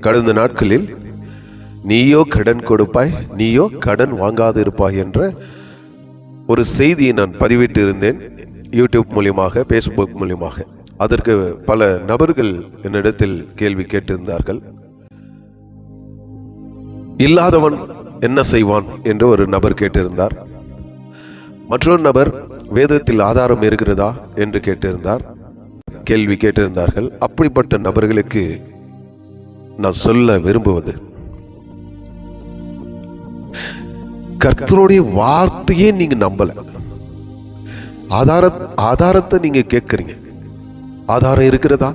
கடந்த நாட்களில் நீயோ கடன் கொடுப்பாய், நீயோ கடன் வாங்காது இருப்பாய் என்ற ஒரு செய்தியை நான் பதிவிட்டு இருந்தேன், யூடியூப் மூலியமாக, ஃபேஸ்புக் மூலியமாக. அதற்கு பல நபர்கள் என்னிடத்தில் கேள்வி கேட்டிருந்தார்கள். இல்லாதவன் என்ன செய்வான் என்று ஒரு நபர் கேட்டிருந்தார். மற்றொரு நபர் வேதத்தில் ஆதாரம் இருக்கிறதா என்று கேட்டிருந்தார், கேள்வி கேட்டிருந்தார்கள். அப்படிப்பட்ட நபர்களுக்கு நான் சொல்ல விரும்புவது, கர்த்தருடைய வார்த்தையே நீங்க நம்பல, ஆதாரத்தை நீங்க கேட்கறீங்க. ஆதாரம் இருக்கிறதா?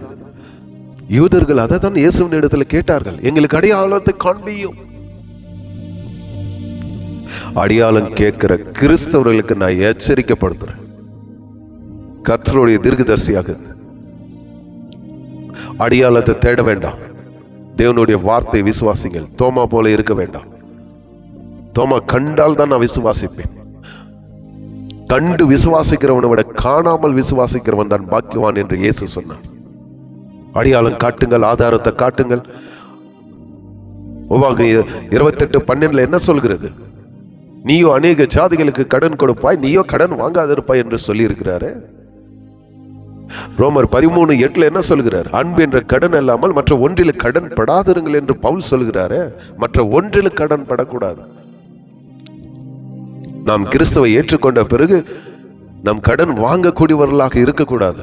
யூதர்கள் அதை தான் இயேசுவின் இடத்துல கேட்டார்கள், எங்களுக்கு அடையாளத்தை காண்பியும். அடையாளம் கேட்கிற கிறிஸ்தவர்களுக்கு நான் எச்சரிக்கப்படுத்துறேன், கர்த்தருடைய தீர்க்கதரிசியாக அடையாளத்தை தேட வேண்டாம். தேவனுடைய வார்த்தை விசுவாசிங்கள். தோமா போல இருக்க வேண்டாம். தோமா கண்டால் தான் நான் விசுவாசிப்பேன். கண்டு விசுவாசிக்கிறவனை விட காணாமல் விசுவாசிக்கிறவன் தான் பாக்கியவான் என்று இயேசு சொன்னார். அடையாளம் காட்டுங்கள், ஆதாரத்தை காட்டுங்கள். உபாகமம் 28:12 என்ன சொல்கிறது? நீயோ அநேக ஜாதிகளுக்கு கடன் கொடுப்பாய், நீயோ கடன் வாங்காதிருப்பாய் என்று சொல்லி இருக்கிறாரு. ரோமர் 13:8 என்ன சொல்கிறார்? அன்பு என்ற கடன் இல்லாமல் மற்ற ஒன்றில் கடன் படாதிருங்கள் என்று பவுல் சொல்கிறாரு. மற்ற ஒன்றில் கடன் படக்கூடாது. நாம் கிறிஸ்துவை ஏற்றுக்கொண்ட பிறகு நாம் கடன் வாங்கக்கூடியவர்களாக இருக்கக்கூடாது.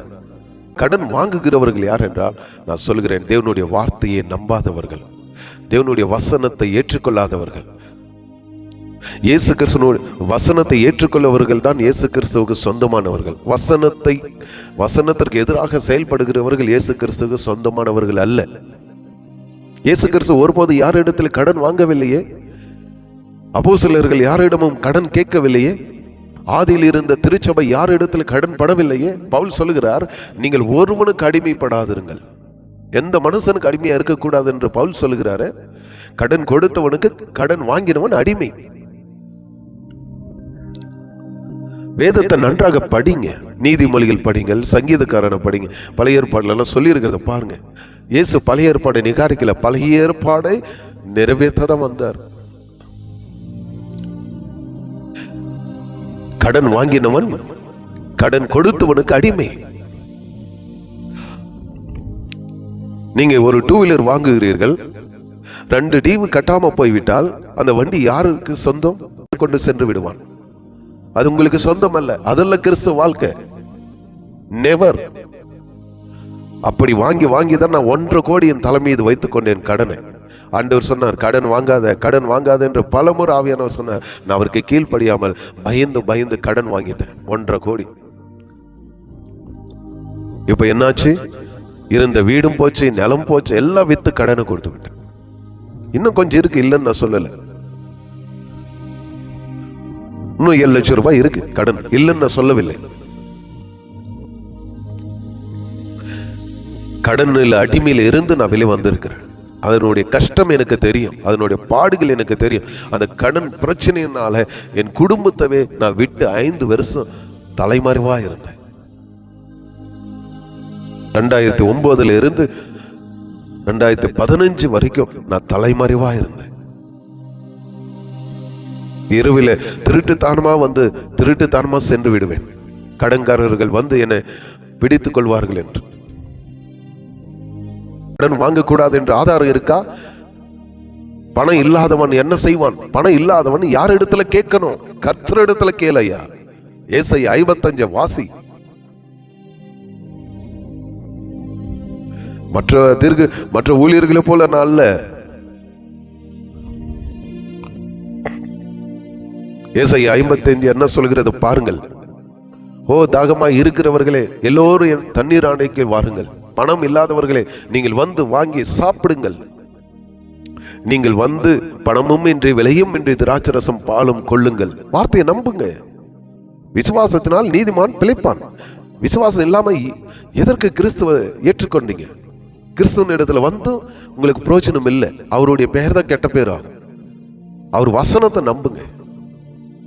கடன் வாங்குகிறவர்கள் யார் என்றால், நான் சொல்கிறேன், தேவனுடைய வார்த்தையை நம்பாதவர்கள், தேவனுடைய வசனத்தை ஏற்றுக்கொள்ளாதவர்கள். இயேசு கிறிஸ்துவின் வசனத்தை ஏற்றுக்கொள்ளவர்கள் தான் இயேசு கிறிஸ்துவுக்கு சொந்தமானவர்கள். வசனத்திற்கு எதிராக செயல்படுகிறவர்கள் இயேசு கிறிஸ்துவுக்கு சொந்தமானவர்கள் அல்ல. இயேசு கிறிஸ்து ஒருபோது யாரிடத்தில் கடன் வாங்கவில்லையே, அப்போஸ்தலர்கள் யாரிடமும் கடன் கேட்கவில்லையே, ஆதியில் இருந்த திருச்சபை யாரிடத்தில் கடன் படவில்லையே. பவுல் சொல்லுகிறார், நீங்கள் ஒருவனுக்கு அடிமைப்படாதிருங்கள், எந்த மனுஷனுக்கு அடிமையா இருக்கக்கூடாது என்று பவுல் சொல்லுகிறாரு. கடன் கொடுத்தவனுக்கு கடன் வாங்கினவன் அடிமை. வேதத்தை நன்றாக படிங்க, நீதிமொழிகள் படிங்கள், சங்கீதக்காரனை படிங்க. பழைய ஏற்பாடுல எல்லாம் சொல்லி இருக்கிறத பாருங்க. இயேசு பழைய ஏற்பாடை நிகாரிக்கல, பழைய ஏற்பாடை நிறைவேற்றதான் வந்தார். கடன் வாங்கினவன் கடன் கொடுத்தவனுக்கு அடிமை. நீங்க ஒரு 2 வீலர் வாங்குகிறீர்கள், 2 டியூ கட்டாம போய்விட்டால் அந்த வண்டி யாருக்கு சொந்தம்? கொண்டு சென்று விடுவான். அது உங்களுக்கு சொந்தம் அல்ல. அதெல்லாம் கிறிஸ்துவ வாழ்க்கை. நெவர். அப்படி வாங்கி தான் நான் 1.5 கோடி என் தலை மீது வைத்துக் கொண்டேன் கடனை. ஆண்டவர் சொன்னார், கடன் வாங்காத என்று பலமுறை ஆவியானவர் சொன்னார். நான் அவருக்கு கீழ்ப்படியாமல் பயந்து கடன் வாங்கிட்டேன் 1.5 கோடி. இப்ப என்னாச்சு? இருந்த வீடும் போச்சு, நிலம் போச்சு, எல்லாம் வித்து கடனை கொடுத்து விட்டேன். இன்னும் கொஞ்சம் இருக்கு, இல்லைன்னு நான் சொல்லல. இன்னும் 7 லட்சம் ரூபாய் இருக்கு கடன், இல்லைன்னு நான் சொல்லவில்லை. கடனில் அடிமையில இருந்து நான் வெளியே வந்திருக்கிறேன். அதனுடைய கஷ்டம் எனக்கு தெரியும், அதனுடைய பாடுகள் எனக்கு தெரியும். அந்த கடன் பிரச்சனையினால என் குடும்பத்தவே நான் விட்டு 5 வருஷம் தலைமறைவா இருந்தேன். 2009 இருந்து 2015 வரைக்கும் நான் தலைமறைவா இருந்தேன். இரவில திருட்டுத்தனமா சென்று விடுவேன். கடன்காரர்கள் வந்து என்னை பிடித்துக் கொள்வார்கள் என்று. கடன் வாங்கக்கூடாது என்று ஆதாரம் இருக்கா? பணம் இல்லாதவன் என்ன செய்வான்? பணம் இல்லாதவன் யார் இடத்துல கேட்கணும்? கர்த்தர் இடத்துல கேளையா. ஏசாயா 55 வாசி. மற்ற ஊழியர்களை போல நான் அல்ல. ஏசாயா 55 என்ன சொல்கிறது பாருங்கள். ஓ தாகமாய் இருக்கிறவர்களே, எல்லோரும் என் தண்ணீர் ஆணைக்கு வாருங்கள். பணம் இல்லாதவர்களே, நீங்கள் வந்து வாங்கி சாப்பிடுங்கள். நீங்கள் வந்து பணமும் இன்றி விலையும் இன்றி திராட்சரசம் பாலும் கொள்ளுங்கள். வார்த்தையை நம்புங்க. விசுவாசத்தினால் நீதிமான் பிழைப்பான். விசுவாசம் இல்லாம எதற்கு கிறிஸ்துவ ஏற்றுக்கொண்டீங்க? கிறிஸ்துவ இடத்துல வந்து உங்களுக்கு பிரயோஜனம் இல்லை. அவருடைய பெயர் தான் கெட்ட பேர் ஆகும். அவர் வசனத்தை நம்புங்க.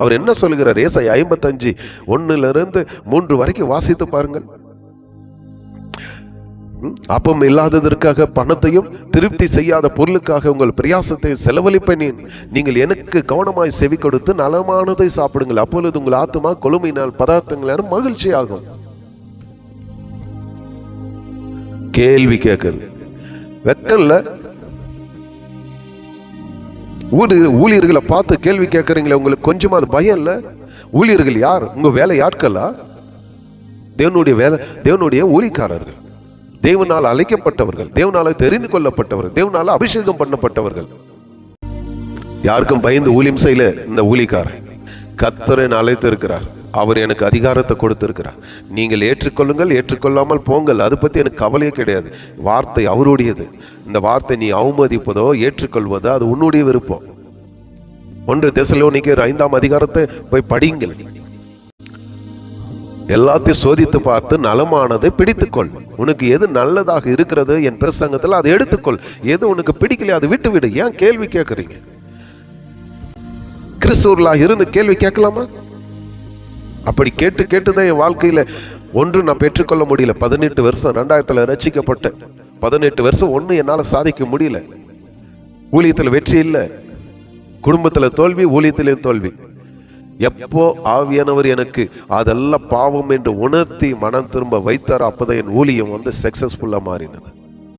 அவர் என்ன சொல்லுகிறார்? ஏசாயா 55 1 வரைக்கும் வாசித்து பாருங்கள். அப்பம் இல்லாததற்காக பணத்தையும் திருப்தி செய்யாத பொருளுக்காக உங்கள் பிரயாசத்தை செலவழிப்பேன். நீங்கள் எனக்கு கவனமாய் செவி கொடுத்து நலமானதை சாப்பிடுங்கள், அப்பொழுது உங்கள் ஆத்துமா கொழுமையினால் பதார்த்தங்களான மகிழ்ச்சி ஆகும். கேள்வி கேட்கறது வெக்கல்ல. ஊழியர்களை பார்த்து கேள்வி கேட்கறீங்களே, உங்களுக்கு கொஞ்சமா அது பயம் இல்ல? ஊழியர்கள் யார்? உங்க வேலை ஆட்களா? தேவனுடைய வேலை, தேவனுடைய ஊழியக்காரர்கள், தேவனால் அழைக்கப்பட்டவர்கள், தேவனால தெரிந்து கொள்ளப்பட்டவர்கள், தேவனால அபிஷேகம் பண்ணப்பட்டவர்கள். யாருக்கும் பயந்து ஊழியம் செய்யல இந்த ஊழியக்காரர். கர்த்தரை அழைத்து இருக்கிறார், அவர் எனக்கு அதிகாரத்தை கொடுத்திருக்கிறார். நீங்கள் ஏற்றுக்கொள்ளுங்கள், ஏற்றுக்கொள்ளாமல் போங்கள், அதை பத்தி எனக்கு கவலையே கிடையாது. வார்த்தை அவருடையது. இந்த வார்த்தை நீ அவமதிப்பதோ ஏற்றுக்கொள்வதோ அது உன்னுடைய விருப்பம். 1 தெசலோனிக்கேயர் 5ஆம் அதிகாரத்தை போய் படிங்கள். எல்லாத்தையும் சோதித்து பார்த்து நலமானதை பிடித்துக்கொள். உனக்கு எது நல்லதாக இருக்கிறது என் பிரசங்கத்தில் அதை எடுத்துக்கொள். எது உனக்கு பிடிக்கலையா அதை விட்டு விடு. ஏன் கேள்வி கேட்கறீங்க? கிறிஸ்தவர்களாக இருந்து கேள்வி கேட்கலாமா? அப்படி கேட்டு கேட்டுதான் என் வாழ்க்கையில ஒன்று நான் பெற்றுக்கொள்ள முடியல. 18 வருஷம் 2000 ரட்சிக்கப்பட்ட 18 வருஷம் ஒண்ணு என்னால சாதிக்க முடியல. ஊழியத்துல வெற்றி இல்லை, குடும்பத்துல தோல்வி, ஊழியத்திலே தோல்வி. எப்போ ஆவியானவர் எனக்கு அதெல்லாம் பாவம் என்று உணர்த்தி மனம் திரும்ப வைத்தாரோ அப்பதான் என் ஊழியம் சக்சஸ்ஃபுல்லா மாறினது.